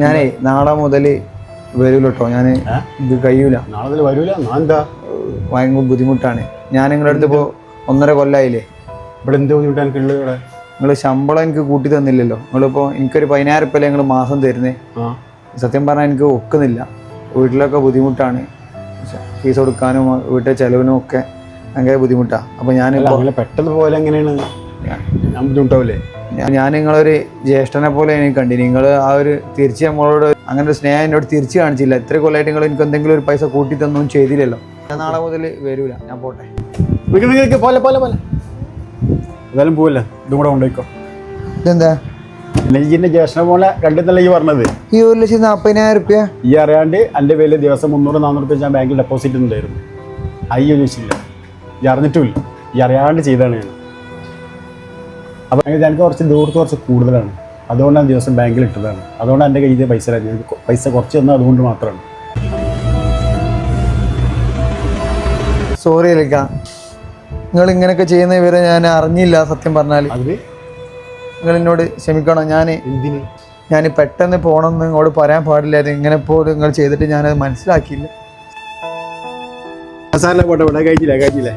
ഞാനേ നാളെ മുതൽ വരൂല കേട്ടോ. ഞാൻ ഇത് കഴിയൂല, നാളെ മുതൽ വരൂല. എന്താ ഭയങ്കര ബുദ്ധിമുട്ടാണ്. ഞാൻ നിങ്ങളുടെ അടുത്ത് ഇപ്പോൾ 1.5 കൊല്ലമായില്ലേ. ഇവിടെ എന്ത് ബുദ്ധിമുട്ടാണ് എനിക്കുള്ളത്? ഇവിടെ നിങ്ങൾ ശമ്പളം എനിക്ക് കൂട്ടി തന്നില്ലല്ലോ. നിങ്ങളിപ്പോൾ എനിക്കൊരു 10,000 ഉറുപ്പിക നിങ്ങൾ മാസം തരുന്നേ. സത്യം പറഞ്ഞാൽ എനിക്ക് ഒക്കുന്നില്ല. വീട്ടിലൊക്കെ ബുദ്ധിമുട്ടാണ്, ഫീസ് കൊടുക്കാനും വീട്ടിലെ ചിലവിനും ഒക്കെ ഭയങ്കര ബുദ്ധിമുട്ടാണ്. അപ്പോൾ ഞാൻ പെട്ടെന്ന് പോലെ എങ്ങനെയാണ് ഞാൻ ബുദ്ധിമുട്ടാവില്ലേ? ഞാൻ നിങ്ങളൊരു ജ്യേഷ്ഠനെ പോലെ എനിക്ക് കണ്ടി. നിങ്ങൾ ആ ഒരു തിരിച്ച് നമ്മളോട് അങ്ങനെ ഒരു സ്നേഹം എന്നോട് തിരിച്ച് കാണിച്ചില്ല. എത്ര കൊല്ലമായിട്ട് നിങ്ങൾ എനിക്ക് എന്തെങ്കിലും ഒരു പൈസ കൂട്ടി തന്നൊന്നും ചെയ്തില്ലല്ലോ. ഞാൻ നാളെ മുതൽ വരൂല, ഞാൻ പോട്ടെ. പോലെ പോലെ പോലെ എന്തായാലും പോവല്ലേ, ഇതും കൂടെ കൊണ്ടുപോയിക്കോ. ഇതെന്താ നെയ്ജിന്റെ ജ്യേഷ്ഠനെ പോലെ കണ്ടെന്നല്ല ഈ പറഞ്ഞത്? ഈ 1,40,000 ഉറുപ്പിക ഈ അറിയാണ്ട് എൻ്റെ പേരിൽ ദിവസം 300-400 രൂപ ഞാൻ ബാങ്കിൽ ഡെപ്പോസിറ്റ് ഉണ്ടായിരുന്നു. അയ്യോ ചോദിച്ചില്ല, ഈ അറിഞ്ഞിട്ടുമില്ല, ഈ അറിയാണ്ട് ചെയ്താണ് ഞാൻ. അപ്പം എനിക്ക് കുറച്ച് ദൂരത്ത് കുറച്ച് കൂടുതലാണ്, അതുകൊണ്ടാണ് ദിവസം ബാങ്കിൽ ഇട്ടതാണ്. അതുകൊണ്ടാണ് എൻ്റെ കയ്യിൽ പൈസ കുറച്ച് തന്നത്, അതുകൊണ്ട് മാത്രമാണ്. സോറി അല്ലേക്കാ, നിങ്ങൾ ഇങ്ങനെയൊക്കെ ചെയ്യുന്ന വിവരം ഞാൻ അറിഞ്ഞില്ല. സത്യം പറഞ്ഞാൽ നിങ്ങൾ എന്നോട് ക്ഷമിക്കണം. ഞാൻ പെട്ടെന്ന് പോകണമെന്ന് നിങ്ങളോട് പറയാൻ പാടില്ലായിരുന്നു. ഇങ്ങനെ പോലും നിങ്ങൾ ചെയ്തിട്ട് ഞാനത് മനസ്സിലാക്കിയില്ല. കഴിച്ചില്ല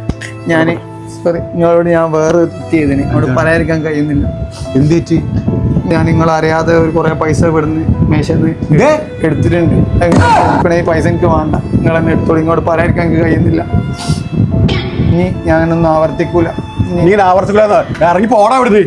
ഞാൻ സോറി, നിങ്ങളോട് ഞാൻ വേറെ തെറ്റ് ചെയ്തിന്, നിങ്ങളോട് പറയാതിരിക്കാൻ കഴിയുന്നില്ല. എന്ത് തെറ്റ്? ഞാൻ നിങ്ങളറിയാതെ ഒരു കുറേ പൈസ ഇവിടുന്ന് മേശന്ന് എടുത്തിട്ടുണ്ട്. ഈ പൈസ എനിക്ക് വേണ്ട, നിങ്ങൾ എന്നെ എടുത്തോളൂ. ഇങ്ങോട്ട് പറയാതിരിക്കാൻ എനിക്ക് കഴിയുന്നില്ല. ഇനി ഞാനൊന്നും ആവർത്തിക്കൂല. ഇറങ്ങി പോടാ ഇവിടുന്ന്.